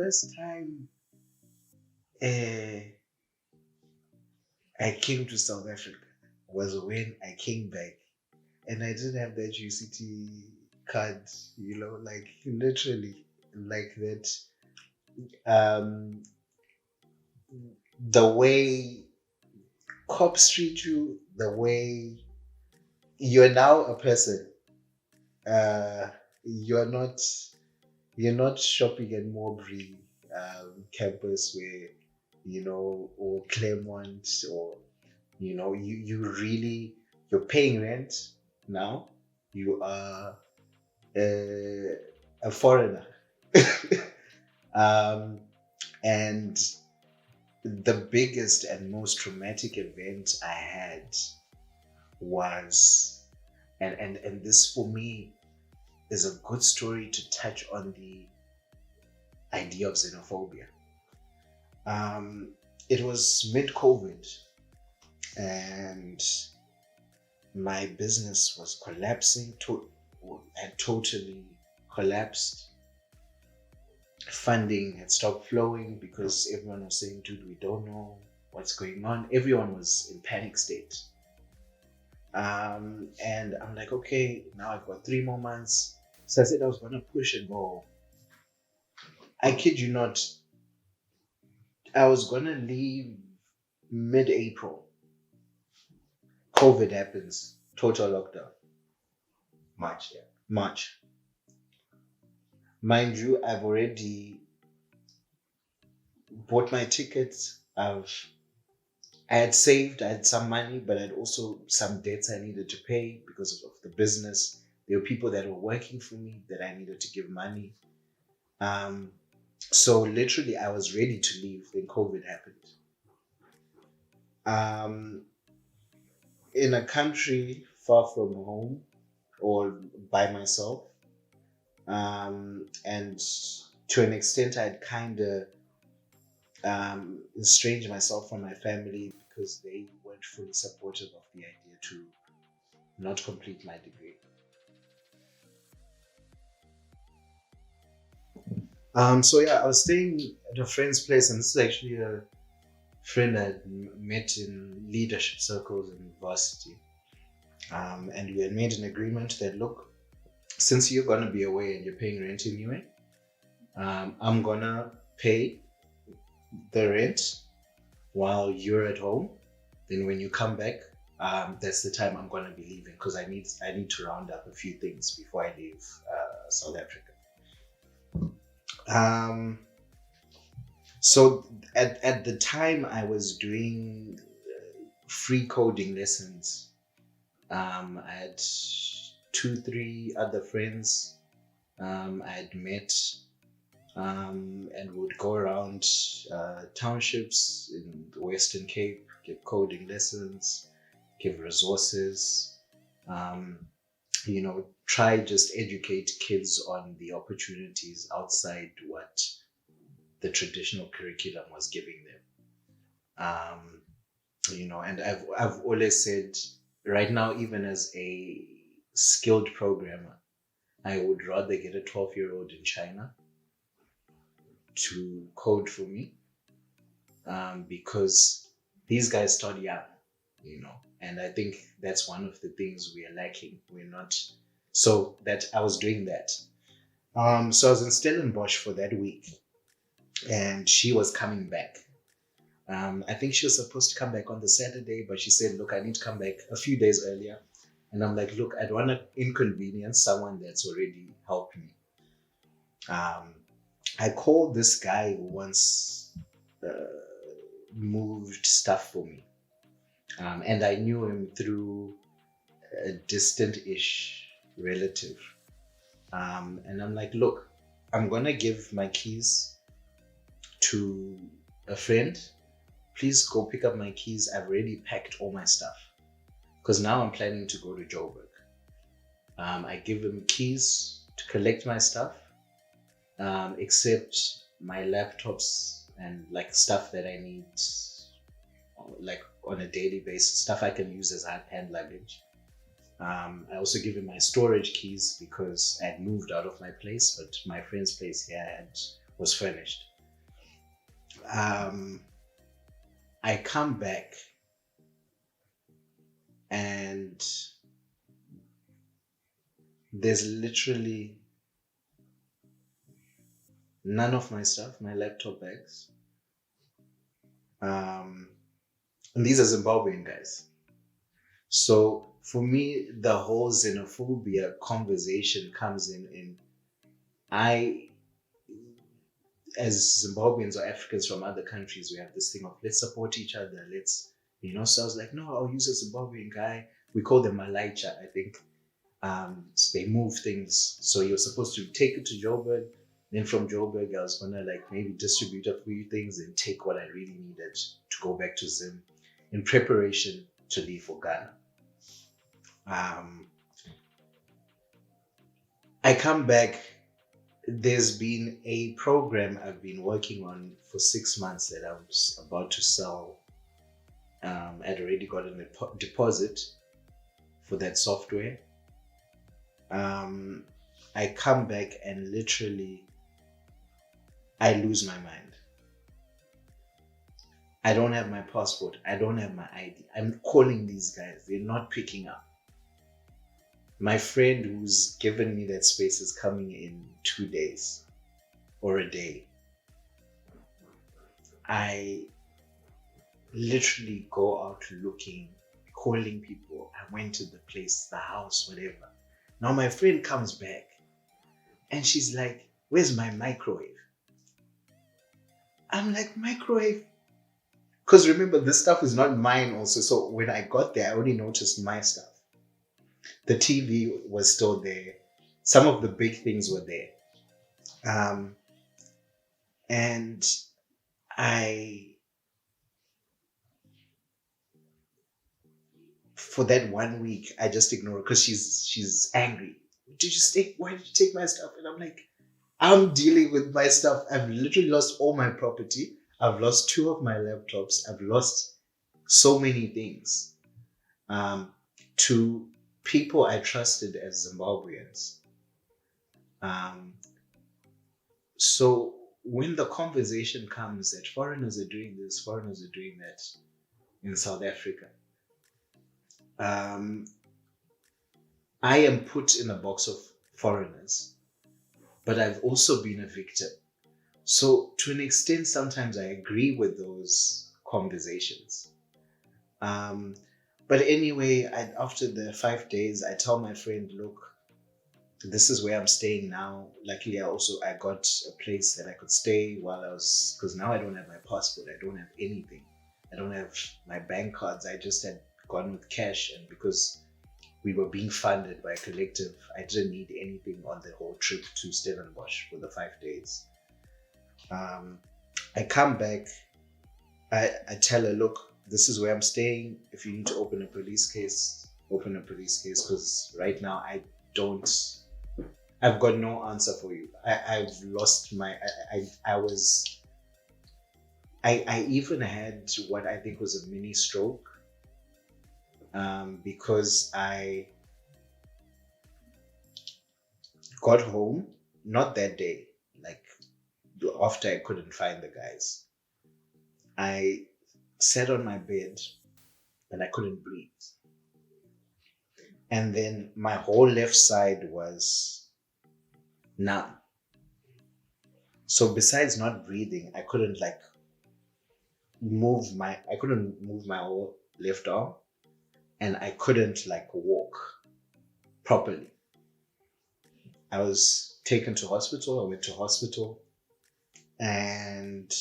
first time I came to South Africa was when I came back and I didn't have that UCT card, like literally like that. Um, the way cops treat you, the way you're now a person. Uh, you're not you're not shopping at Mowbray campus where or Claremont or you really you're paying rent now. You are a foreigner. um, and the biggest and most traumatic event I had was, and this for me is a good story to touch on the idea of xenophobia. Um, it was mid-COVID, and my business was collapsing. Had totally collapsed. Funding had stopped flowing because everyone was saying, "Dude, we don't know what's going on." Everyone was in panic state. And I'm like, okay, now I've got 3 more months. So I said I was gonna push and go. I kid you not, I was gonna leave mid-April. COVID happens, total lockdown. Much, yeah. March. Mind you, I've already bought my tickets. I had saved, I had some money, but I had also some debts I needed to pay because of the business. There were people that were working for me that I needed to give money. So literally, I was ready to leave when COVID happened. In a country far from home or by myself, and to an extent, I'd kind of estranged myself from my family because they weren't fully supportive of the idea to not complete my degree. So yeah, I was staying at a friend's place, and this is actually a friend I'd met in leadership circles in varsity. And we had made an agreement that, look, since you're gonna be away and you're paying rent anyway, I'm gonna pay the rent while you're at home. Then when you come back, that's the time I'm gonna be leaving because I need to round up a few things before I leave South Africa. So at the time I was doing free coding lessons. I had 2-3 other friends I had met, and would go around townships in the Western Cape, give coding lessons, give resources, try just educate kids on the opportunities outside what the traditional curriculum was giving them. And I've always said, right now, even as a skilled programmer, I would rather get a 12-year-old in China to code for me, because these guys start young, and I think that's one of the things we are lacking. We're not, so that I was doing that. So I was in Stellenbosch for that week, and she was coming back. I think she was supposed to come back on the Saturday, but she said, look, I need to come back a few days earlier. And I'm like, look, I don't want to inconvenience someone that's already helped me. I called this guy who once moved stuff for me. And I knew him through a distant-ish relative. And I'm like, look, I'm going to give my keys to a friend. Please go pick up my keys. I've already packed all my stuff because now I'm planning to go to Joburg. I give him keys to collect my stuff, except my laptops and like stuff that I need, like on a daily basis, stuff I can use as hand luggage. I also give him my storage keys because I had moved out of my place, but my friend's place here was furnished. Um, I come back and there's literally none of my stuff, my laptop bags. Um, and these are Zimbabwean guys. So for me, the whole xenophobia conversation comes in I, as Zimbabweans or Africans from other countries, we have this thing of let's support each other. So I was like, no, I'll use a Zimbabwean guy. We call them Malaicha, I think. So they move things. So you're supposed to take it to Joburg. Then from Joburg, I was gonna like maybe distribute a few things and take what I really needed to go back to Zim in preparation to leave for Ghana. Um, I come back. There's been a program I've been working on for 6 months that I was about to sell. I'd already got a deposit for that software. I come back and literally I lose my mind. I don't have my passport. I don't have my ID. I'm calling these guys. They're not picking up. My friend who's given me that space is coming in 2 days or a day. I literally go out looking, calling people. I went to the place, the house, whatever. Now my friend comes back and she's like, where's my microwave? I'm like, microwave? Because remember, this stuff is not mine also. So when I got there, I only noticed my stuff. The TV was still there. Some of the big things were there. And for that 1 week, I just ignored because she's angry. Why did you take my stuff? And I'm like, I'm dealing with my stuff. I've literally lost all my property. I've lost 2 of my laptops. I've lost so many things to people I trusted as Zimbabweans. So when the conversation comes that foreigners are doing this, foreigners are doing that in South Africa, I am put in a box of foreigners, but I've also been a victim. So to an extent, sometimes I agree with those conversations. But anyway, after the 5 days, I tell my friend, look, this is where I'm staying now. Luckily, I got a place that I could stay while because now I don't have my passport. I don't have anything. I don't have my bank cards. I just had gone with cash, and because we were being funded by a collective, I didn't need anything on the whole trip to Stellenbosch for the 5 days. I come back, I tell her, look, this is where I'm staying. If you need to open a police case, open a police case, because right now I've got no answer for you. I've lost I even had what I think was a mini stroke, because I got home, not that day, like after I couldn't find the guys. I sat on my bed and I couldn't breathe. And then my whole left side was numb. So besides not breathing, I couldn't move my whole left arm, and I couldn't walk properly. I was taken to hospital. I went to hospital, and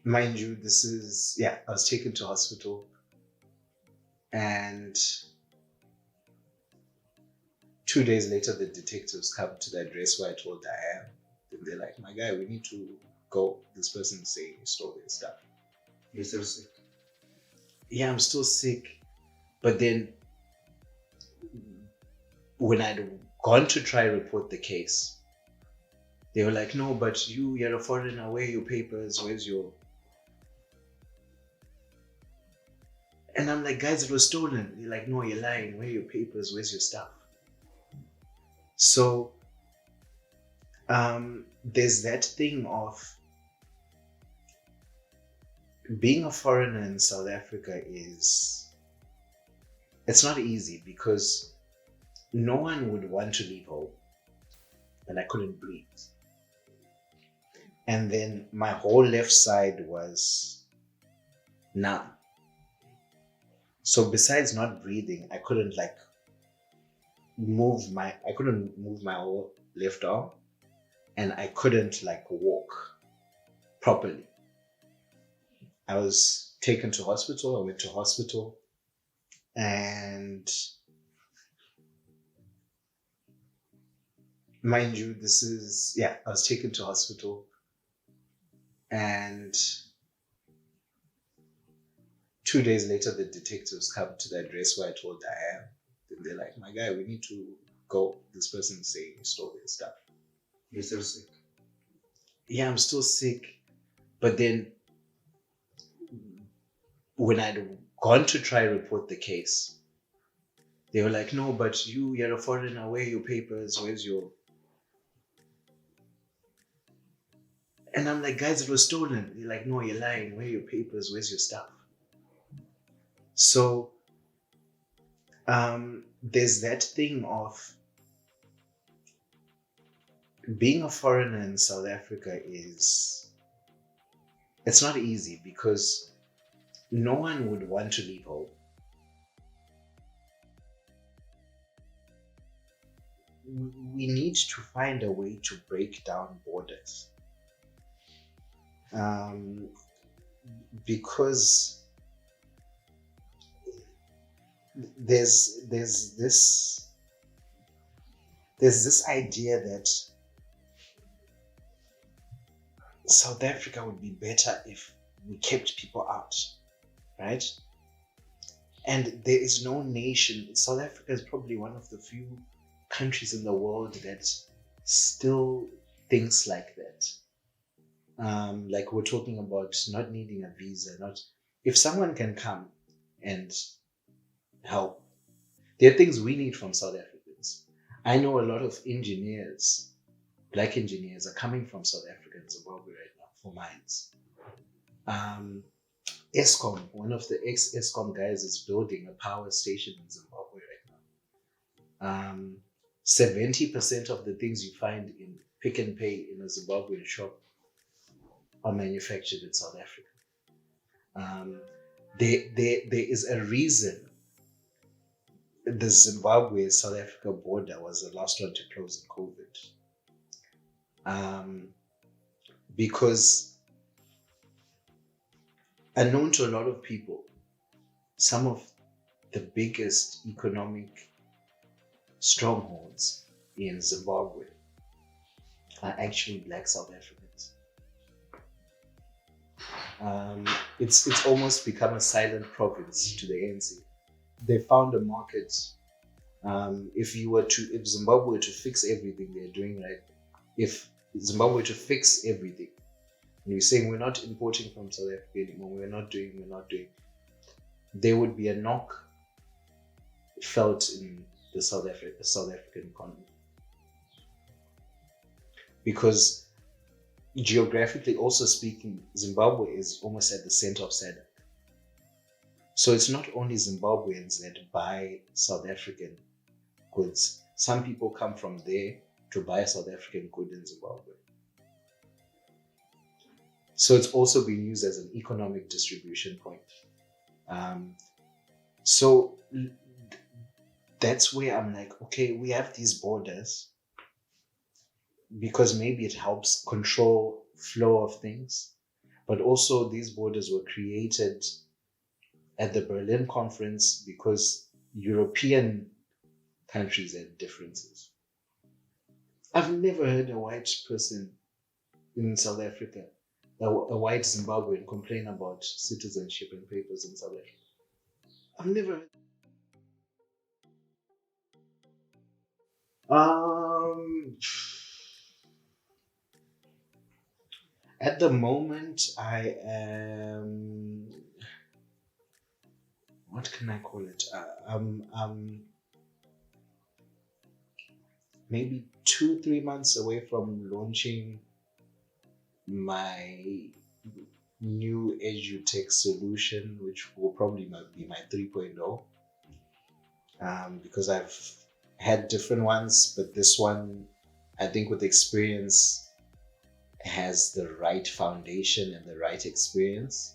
mind you, I was taken to hospital, and 2 days later, the detectives come to the address where I told I am. And they're like, my guy, we need to go. This person's saying he stole his stuff. You're still sick? Yeah, I'm still sick. But then when I'd gone to try report the case, they were like, no, but you're a foreigner. Where are your papers? Where's your... And I'm like, guys, it was stolen. They're like, no, you're lying. Where are your papers? Where's your stuff? So there's that thing of being a foreigner in South Africa it's not easy because no one would want to leave home, and I couldn't breathe. And then my whole left side was numb. So besides not breathing, I couldn't move my whole left arm, and I couldn't walk properly. I was taken to hospital. I went to hospital, and mind you, I was taken to hospital, and 2 days later, the detectives come to the address where I told I am. Then they're like, "My guy, we need to go. This person's saying he stole their stuff." You're still sick. Yeah, I'm still sick. But then when I'd gone to try report the case, they were like, "No, but you're a foreigner. Where are your papers? Where's your..." And I'm like, "Guys, it was stolen." They're like, "No, you're lying. Where are your papers? Where's your stuff?" So there's that thing of being a foreigner in South Africa it's not easy because no one would want to leave home. We need to find a way to break down borders, because there's this idea that South Africa would be better if we kept people out, right? And there is no nation. South Africa is probably one of the few countries in the world that still thinks like that. Like we're talking about not needing a visa. Not if someone can come and help. There are things we need from South Africans. I know a lot of engineers, black engineers, are coming from South Africa and Zimbabwe right now for mines. Eskom, one of the ex-Eskom guys, is building a power station in Zimbabwe right now. 70% of the things you find in Pick and Pay in a Zimbabwean shop are manufactured in South Africa. There is a reason the Zimbabwe-South Africa border was the last one to close in COVID. Because unknown to a lot of people, some of the biggest economic strongholds in Zimbabwe are actually black South Africans. It's almost become a silent province to the ANC. They found a market. If Zimbabwe were to fix everything they're doing right, if Zimbabwe were to fix everything, and you're saying we're not importing from South Africa anymore, we're not doing, there would be a knock felt in the South African economy. Because geographically also speaking, Zimbabwe is almost at the center of SADC. So it's not only Zimbabweans that buy South African goods. Some people come from there to buy South African goods in Zimbabwe. So it's also been used as an economic distribution point. So that's where I'm like, okay, we have these borders because maybe it helps control flow of things, but also these borders were created at the Berlin Conference because European countries had differences. I've never heard a white person in South Africa, a white Zimbabwean, complain about citizenship and papers in South Africa. I've never heard. At the moment, I am. What can I call it? maybe 2-3 months away from launching my new Edutech solution, which will probably be my 3.0, because I've had different ones, but this one, I think with experience, has the right foundation and the right experience.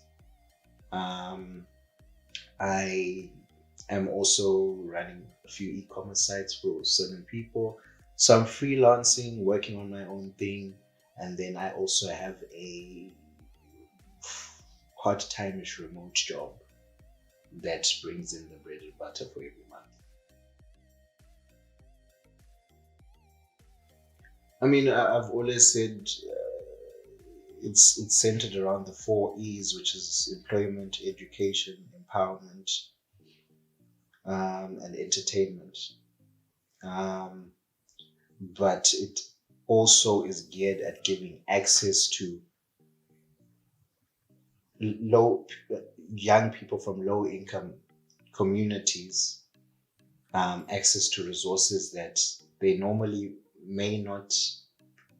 I am also running a few e-commerce sites for certain people. So I'm freelancing, working on my own thing, and then I also have a part-time-ish remote job that brings in the bread and butter for every month. I mean, I've always said it's centered around the 4 E's, which is employment, education, empowerment, and entertainment. Um, but it also is geared at giving access to low young people from low income communities, access to resources that they normally may not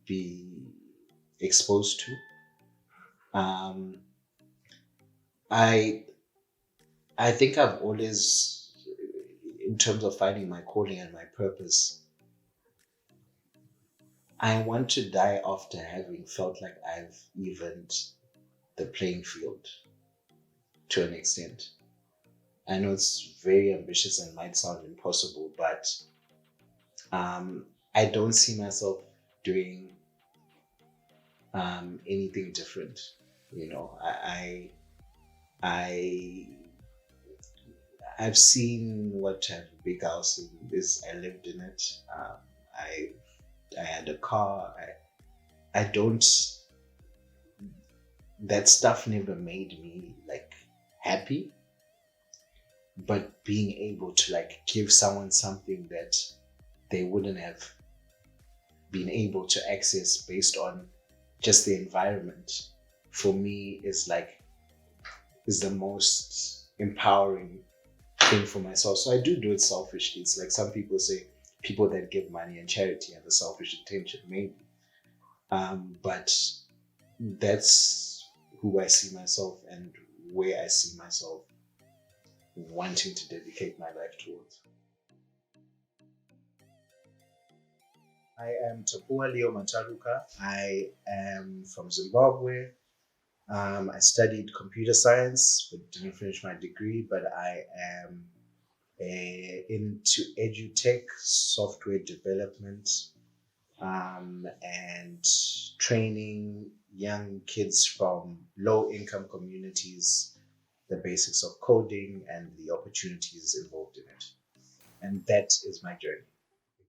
be exposed to. Um, I I think I've always, in terms of finding my calling and my purpose, I want to die after having felt like I've evened the playing field to an extent. I know it's very ambitious and might sound impossible, but I don't see myself doing anything different. You know, I I've seen what having a big house is. I lived in it. I had a car. I don't. That stuff never made me like happy. But being able to like give someone something that they wouldn't have been able to access based on just the environment, for me is the most empowering thing for myself. So I do it selfishly. It's like some people say people that give money and charity have a selfish intention, maybe. But that's who I see myself and where I see myself wanting to dedicate my life towards. I am Tapuwa Leo Mataruka. I am from Zimbabwe. I studied computer science, but didn't finish my degree. But I am into edutech, software development, and training young kids from low income communities, the basics of coding and the opportunities involved in it. And that is my journey.